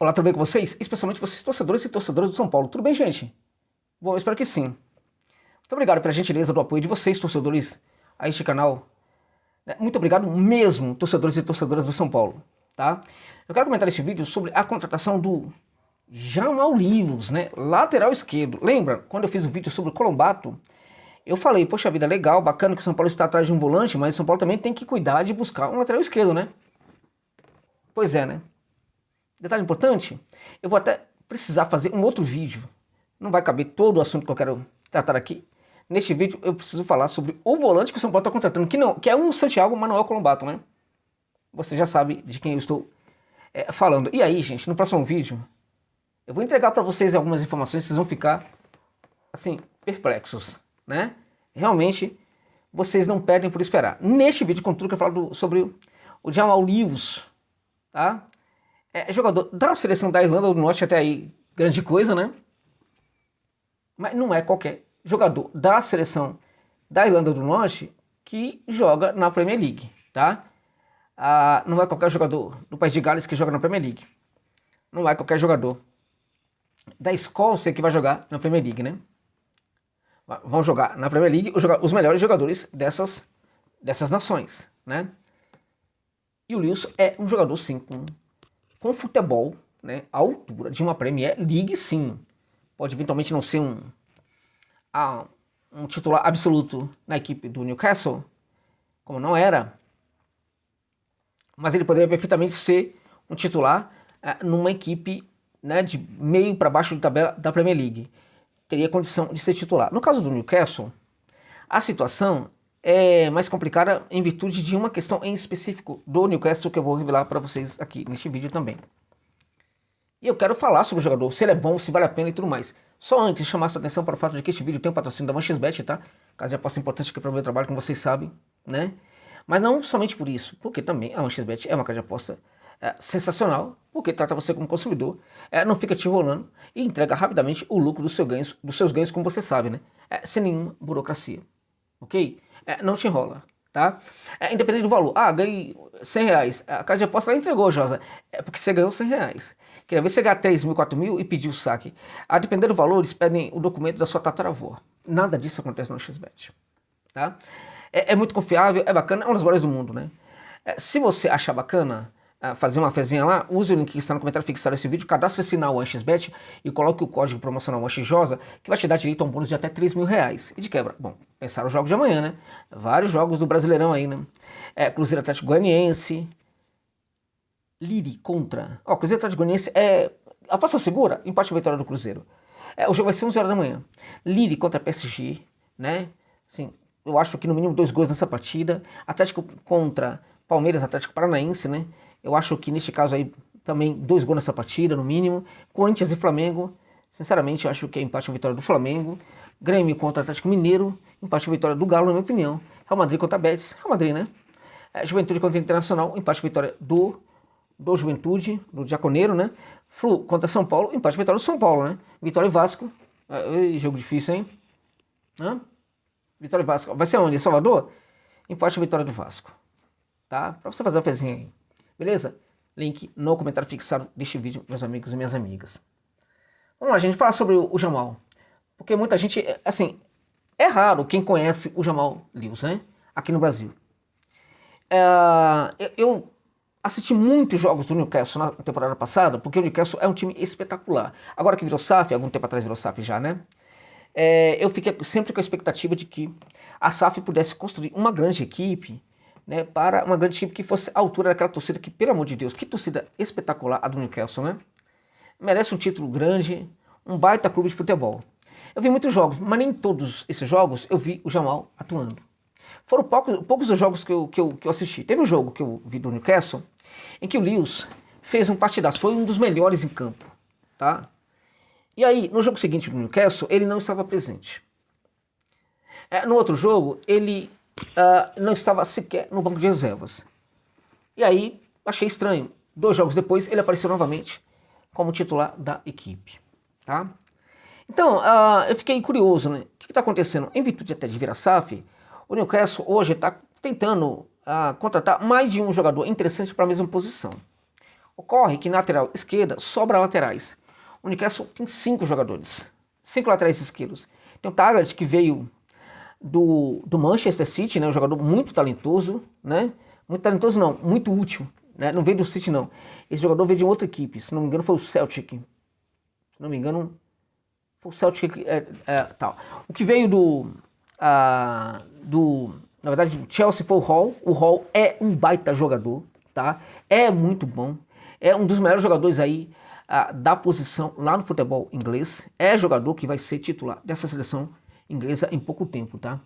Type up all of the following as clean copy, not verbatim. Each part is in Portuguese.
Olá, tudo bem com vocês? Especialmente vocês, torcedores e torcedoras do São Paulo. Tudo bem, gente? Bom, eu espero que sim. Muito obrigado pela gentileza do apoio de vocês, torcedores, a este canal. Muito obrigado mesmo, torcedores e torcedoras do São Paulo, tá? Eu quero comentar neste vídeo sobre a contratação do Jamal Lewis, né? Lateral esquerdo. Lembra, quando eu fiz o vídeo sobre o Colombato, eu falei, poxa vida, legal, bacana que o São Paulo está atrás de um volante, mas o São Paulo também tem que cuidar de buscar um lateral esquerdo, né? Pois é, né? Detalhe importante, eu vou até precisar fazer um outro vídeo. Não vai caber todo o assunto que eu quero tratar aqui. Neste vídeo eu preciso falar sobre o volante que o São Paulo está contratando, que é um Santiago Manuel Colombato, né? Você já sabe de quem eu estou falando. E aí, gente, no próximo vídeo, eu vou entregar para vocês algumas informações, vocês vão ficar, assim, perplexos, né? Realmente, vocês não perdem por esperar. Neste vídeo, contudo, que eu falo sobre o Jamal Lewis, tá? É jogador da seleção da Irlanda do Norte, até aí, grande coisa, né? Mas não é qualquer jogador da seleção da Irlanda do Norte que joga na Premier League, tá? Não é qualquer jogador do País de Gales que joga na Premier League. Não é qualquer jogador da Escócia que vai jogar na Premier League, né? Vão jogar na Premier League os melhores jogadores dessas nações, né? E o Lewis é um jogador, sim, com futebol, né, à altura de uma Premier League, sim. Pode eventualmente não ser um titular absoluto na equipe do Newcastle, como não era, mas ele poderia perfeitamente ser um titular numa equipe, né, de meio para baixo de tabela da Premier League. Teria condição de ser titular. No caso do Newcastle, a situação é mais complicada em virtude de uma questão em específico do Newcastle que eu vou revelar para vocês aqui neste vídeo também. E eu quero falar sobre o jogador, se ele é bom, se vale a pena e tudo mais. Só antes, chamar sua atenção para o fato de que este vídeo tem um patrocínio da ManchesBet, tá? Caso de aposta importante aqui para o meu trabalho, como vocês sabem, né? Mas não somente por isso, porque também a ManchesBet é uma casa de aposta sensacional, porque trata você como consumidor, não fica te enrolando e entrega rapidamente o lucro dos seus ganhos, como você sabe, né? Sem nenhuma burocracia, ok? Não te enrola, tá? Independente do valor. Ganhei R$100. A casa de aposta ela entregou, Josa. É porque você ganhou R$100. Queria ver você ganhar 3 mil, 4 mil e pedir o saque. A depender do valor, eles pedem o documento da sua tataravó. Nada disso acontece no XBET, tá? É muito confiável, é bacana, é uma das melhores do mundo, né? Se você achar bacana fazer uma fezinha lá, use o link que está no comentário fixado desse vídeo, cadastre-se na OneXBet e coloque o código promocional OneXJosa, que vai te dar direito a um bônus de até 3 mil reais. E de quebra, bom, pensar os jogos de amanhã, né? Vários jogos do Brasileirão aí, né? Cruzeiro Atlético Goianiense, Lille contra... Cruzeiro Atlético Goianiense a faça segura, empate e vitória do Cruzeiro. O jogo vai ser 11 horas da manhã. Lille contra PSG, né? Assim, eu acho que no mínimo 2 gols nessa partida. Atlético contra Palmeiras, Atlético Paranaense, né? Eu acho que neste caso aí também 2 gols nessa partida, no mínimo. Corinthians e Flamengo, sinceramente, eu acho que é empate ou vitória do Flamengo. Grêmio contra Atlético Mineiro, empate ou vitória do Galo, na minha opinião. Real Madrid contra Betis, Real Madrid, né? Juventude contra Internacional, empate ou vitória do Juventude, do Diaconeiro, né? Flu contra São Paulo, empate ou vitória do São Paulo, né? Vitória e Vasco, jogo difícil, hein? Vitória e Vasco, vai ser onde? Salvador? Empate ou vitória do Vasco, tá? Pra você fazer uma fezinha aí. Beleza? Link no comentário fixado deste vídeo, meus amigos e minhas amigas. Vamos lá, gente, falar sobre o Jamal. Porque muita gente, assim, é raro quem conhece o Jamal Lewis, né? Aqui no Brasil. Eu assisti muitos jogos do Newcastle na temporada passada, porque o Newcastle é um time espetacular. Agora que virou SAF, algum tempo atrás virou SAF já, né? Eu fiquei sempre com a expectativa de que a SAF pudesse construir uma grande equipe, né, para uma grande equipe que fosse à altura daquela torcida que, pelo amor de Deus, que torcida espetacular a do Newcastle, né? Merece um título grande, um baita clube de futebol. Eu vi muitos jogos, mas nem todos esses jogos eu vi o Jamal atuando. Foram poucos os jogos que eu assisti. Teve um jogo que eu vi do Newcastle, em que o Lewis fez um partidaço, foi um dos melhores em campo, tá? E aí, no jogo seguinte do Newcastle, ele não estava presente. No outro jogo, ele não estava sequer no banco de reservas. E aí, achei estranho. 2 jogos depois, ele apareceu novamente como titular da equipe, tá? Então, eu fiquei curioso, né? O que está acontecendo? Em virtude até de vir a SAF, o Newcastle hoje está tentando contratar mais de um jogador interessante para a mesma posição. Ocorre que na lateral esquerda sobra laterais. O Newcastle tem 5 jogadores, 5 laterais esquerdos. Tem o Taggart, que veio do Manchester City, né, um jogador muito talentoso, né? Muito talentoso não, muito útil, né? Não veio do City não. Esse jogador veio de outra equipe, se não me engano foi o Celtic. Se não me engano foi o Celtic tal. O que veio na verdade, o Chelsea foi o Hall. O Hall é um baita jogador, tá? É muito bom. É um dos melhores jogadores aí da posição lá no futebol inglês. É jogador que vai ser titular dessa seleção inglesa em pouco tempo, tá?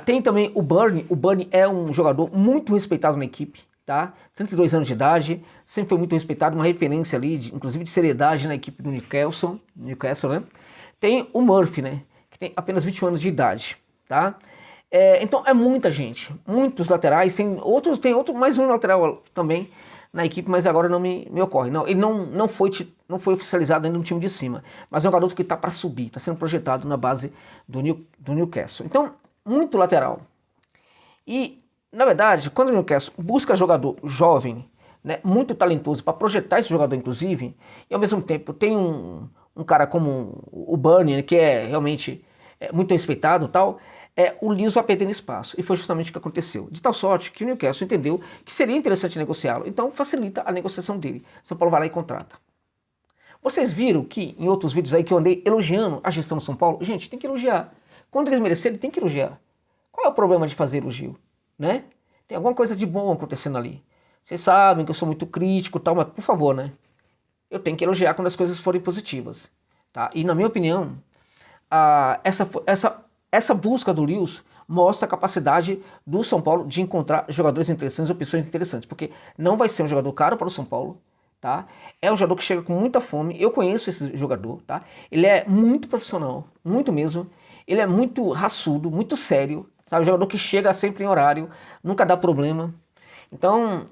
Tem também o Burnie. O Burnie é um jogador muito respeitado na equipe, tá? 32 anos de idade, sempre foi muito respeitado, uma referência ali, inclusive de seriedade na equipe do Newcastle, né? Tem o Murphy, né? Que tem apenas 21 anos de idade, tá? Então é muita gente, muitos laterais, tem outro, mais um lateral também na equipe, mas agora não me ocorre. Não, ele não foi oficializado ainda no time de cima, mas é um garoto que está para subir, está sendo projetado na base do Newcastle. Então, muito lateral. E, na verdade, quando o Newcastle busca jogador jovem, né, muito talentoso, para projetar esse jogador, inclusive, e ao mesmo tempo tem um cara como o Burnie, né, que é realmente muito respeitado e tal, o Lewis vai perdendo espaço. E foi justamente o que aconteceu. De tal sorte que o Newcastle entendeu que seria interessante negociá-lo, então facilita a negociação dele. São Paulo vai lá e contrata. Vocês viram que em outros vídeos aí que eu andei elogiando a gestão do São Paulo? Gente, tem que elogiar. Quando eles merecerem, tem que elogiar. Qual é o problema de fazer elogio? Né? Tem alguma coisa de bom acontecendo ali. Vocês sabem que eu sou muito crítico e tal, mas por favor, né? Eu tenho que elogiar quando as coisas forem positivas. Tá? E na minha opinião, essa busca do Lewis mostra a capacidade do São Paulo de encontrar jogadores interessantes, opções interessantes, porque não vai ser um jogador caro para o São Paulo, tá? É um jogador que chega com muita fome. Eu conheço esse jogador, tá? Ele é muito profissional, muito mesmo. Ele é muito raçudo, muito sério, sabe? Um jogador que chega sempre em horário, nunca dá problema. Então,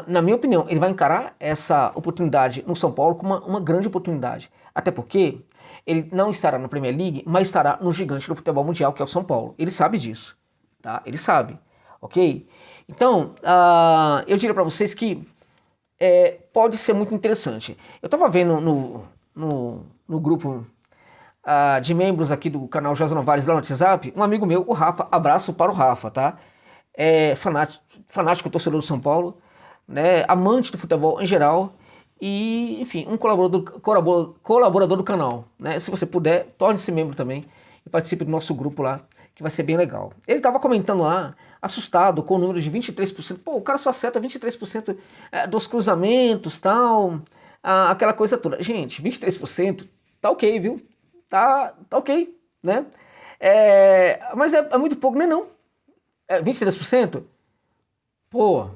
na minha opinião, ele vai encarar essa oportunidade no São Paulo como uma grande oportunidade. Até porque ele não estará na Premier League, mas estará no gigante do futebol mundial, que é o São Paulo. Ele sabe disso, tá? Ele sabe, ok? Então, eu diria para vocês que pode ser muito interessante. Eu estava vendo no grupo de membros aqui do canal José Novares lá no WhatsApp, um amigo meu, o Rafa, abraço para o Rafa, tá? Fanático torcedor do São Paulo, né? Amante do futebol em geral e, enfim, um colaborador do canal, né? Se você puder, torne-se membro também e participe do nosso grupo lá, que vai ser bem legal. Ele estava comentando lá, assustado com o número de 23%. Pô, o cara só acerta 23% dos cruzamentos, tal, aquela coisa toda. Gente, 23% tá ok, viu? Tá ok, né? Mas é muito pouco, não é não. 23%? Pô,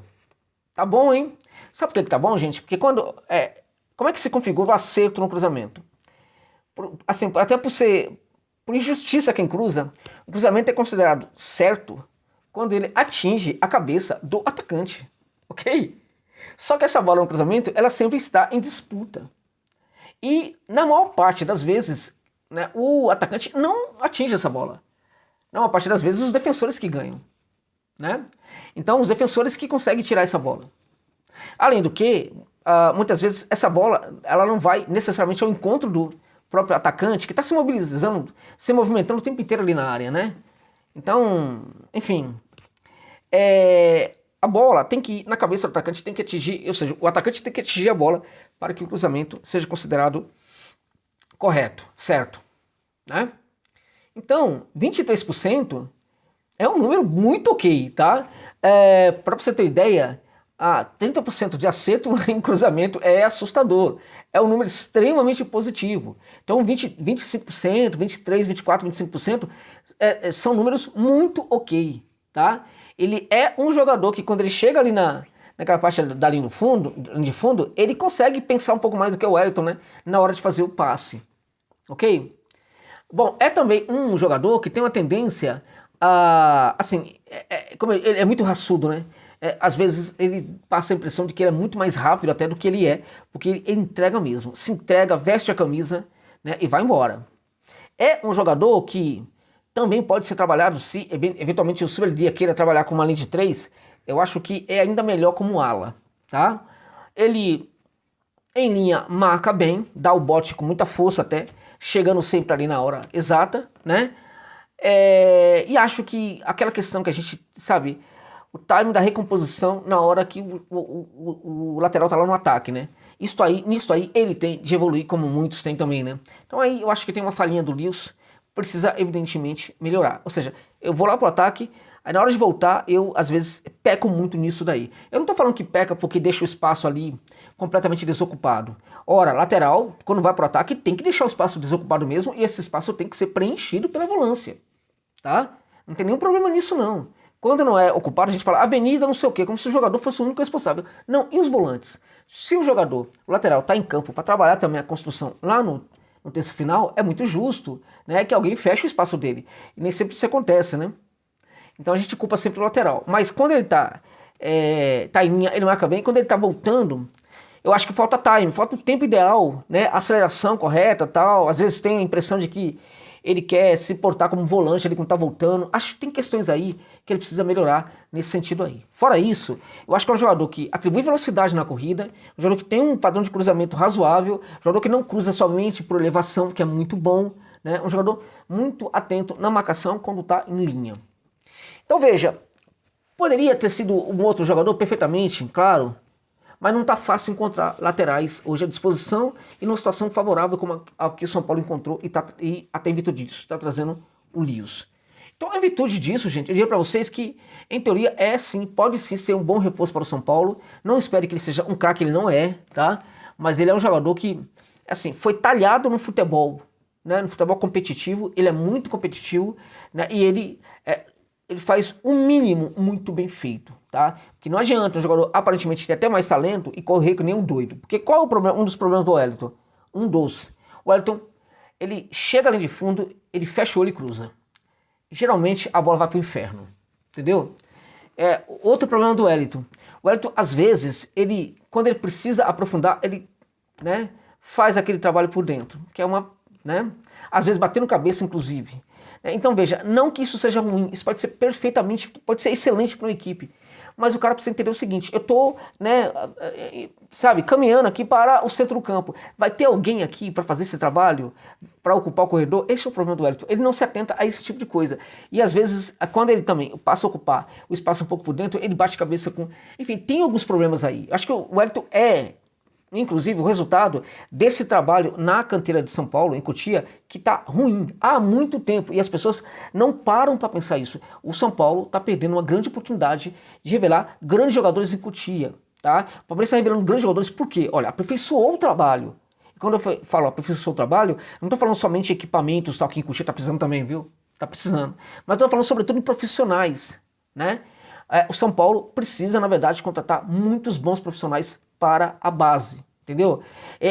tá bom, hein? Sabe por que tá bom, gente? Porque como é que se configura o acerto no cruzamento? Assim, até por injustiça quem cruza, o cruzamento é considerado certo quando ele atinge a cabeça do atacante, ok? Só que essa bola no cruzamento, ela sempre está em disputa. E na maior parte das vezes, né, o atacante não atinge essa bola. Na maior parte das vezes, os defensores que ganham, né? Então, os defensores que conseguem tirar essa bola. Além do que, muitas vezes essa bola ela não vai necessariamente ao encontro do próprio atacante, que está se mobilizando, se movimentando o tempo inteiro ali na área, né? Então, enfim, a bola tem que ir na cabeça do atacante, tem que atingir, ou seja, o atacante tem que atingir a bola para que o cruzamento seja considerado correto, certo, né? Então, 23% é um número muito ok, tá? Para você ter ideia, 30% de acerto em cruzamento é assustador. É um número extremamente positivo. Então 25%, 23%, 24%, 25% são números muito ok, tá? Ele é um jogador que quando ele chega ali naquela parte da linha de fundo, ele consegue pensar um pouco mais do que o Wellington, né? Na hora de fazer o passe, ok? Bom, é também um jogador que tem uma tendência assim, como ele é muito raçudo, né? Às vezes ele passa a impressão de que ele é muito mais rápido até do que ele é, porque ele entrega mesmo, se entrega, veste a camisa, né, e vai embora. É um jogador que também pode ser trabalhado, se eventualmente o Sueli queira trabalhar com uma linha de 3, eu acho que é ainda melhor como ala, tá? Ele, em linha, marca bem, dá o bote com muita força até, chegando sempre ali na hora exata, né? E acho que aquela questão que a gente, sabe, o time da recomposição na hora que o lateral tá lá no ataque, né? Nisso aí ele tem de evoluir, como muitos têm também, né? Então aí eu acho que tem uma falhinha do Lewis, precisa evidentemente melhorar. Ou seja, eu vou lá pro ataque, aí na hora de voltar eu às vezes peco muito nisso daí. Eu não tô falando que peca porque deixa o espaço ali completamente desocupado. Ora, lateral, quando vai pro ataque, tem que deixar o espaço desocupado mesmo, e esse espaço tem que ser preenchido pela volância, tá? Não tem nenhum problema nisso não. Quando não é ocupado, a gente fala avenida não sei o quê, como se o jogador fosse o único responsável. Não, e os volantes? Se o jogador, o lateral, está em campo para trabalhar também a construção lá no terço final, é muito justo, né, que alguém feche o espaço dele. E nem sempre isso acontece, né? Então a gente culpa sempre o lateral. Mas quando ele tá em linha, ele marca bem. Quando ele tá voltando, eu acho que falta time, falta o tempo ideal, né? Aceleração correta, tal. Às vezes tem a impressão de que ele quer se portar como volante, ele quando tá voltando. Acho que tem questões aí que ele precisa melhorar nesse sentido aí. Fora isso, eu acho que é um jogador que atribui velocidade na corrida, um jogador que tem um padrão de cruzamento razoável, um jogador que não cruza somente por elevação, que é muito bom, né? Um jogador muito atento na marcação quando tá em linha. Então veja, poderia ter sido um outro jogador perfeitamente, claro, mas não está fácil encontrar laterais hoje à disposição e numa situação favorável como a que o São Paulo encontrou e até em virtude disso está trazendo o Lewis. Então, em virtude disso, gente, eu diria para vocês que, em teoria, pode sim ser um bom reforço para o São Paulo. Não espere que ele seja um craque, ele não é, tá? Mas ele é um jogador que, assim, foi talhado no futebol, né? No futebol competitivo, ele é muito competitivo, né? E ele faz o mínimo muito bem feito, tá? Que não adianta um jogador aparentemente ter até mais talento e correr que nem um doido. Porque qual é o problema, um dos problemas do Wellington? O Wellington, ele chega ali de fundo, ele fecha o olho e cruza. Geralmente a bola vai pro inferno, entendeu? Outro problema do Wellington. O Wellington, às vezes, quando ele precisa aprofundar, ele, né, faz aquele trabalho por dentro, que é uma, né, às vezes batendo cabeça, inclusive. Então veja, não que isso seja ruim, isso pode ser perfeitamente, pode ser excelente para uma equipe, mas o cara precisa entender o seguinte: eu tô, né, sabe, caminhando aqui para o centro do campo, vai ter alguém aqui para fazer esse trabalho, para ocupar o corredor? Esse é o problema do Wellington, ele não se atenta a esse tipo de coisa, e às vezes, quando ele também passa a ocupar o espaço um pouco por dentro, ele bate cabeça com, enfim, tem alguns problemas aí. Acho que o Wellington inclusive, o resultado desse trabalho na canteira de São Paulo, em Cotia, que está ruim há muito tempo e as pessoas não param para pensar isso. O São Paulo está perdendo uma grande oportunidade de revelar grandes jogadores em Cotia, tá? O Palmeiras está revelando grandes jogadores por quê? Olha, aperfeiçoou o trabalho. E quando eu falo aperfeiçoou o trabalho, não estou falando somente de equipamentos, tal, que em Cotia está precisando também, viu? Está precisando. Mas estou falando sobretudo em profissionais, né? O São Paulo precisa, na verdade, contratar muitos bons profissionais para a base, entendeu?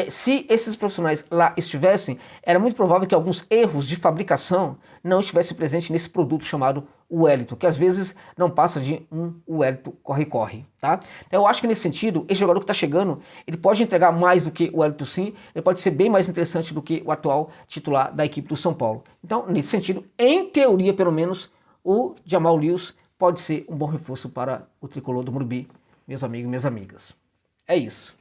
Se esses profissionais lá estivessem, era muito provável que alguns erros de fabricação não estivessem presentes nesse produto chamado Wellington, que às vezes não passa de um Wellington corre-corre, tá? Então eu acho que nesse sentido, esse jogador que está chegando, ele pode entregar mais do que o Wellington sim, ele pode ser bem mais interessante do que o atual titular da equipe do São Paulo. Então, nesse sentido, em teoria pelo menos, o Jamal Lewis pode ser um bom reforço para o tricolor do Morumbi, meus amigos e minhas amigas. É isso.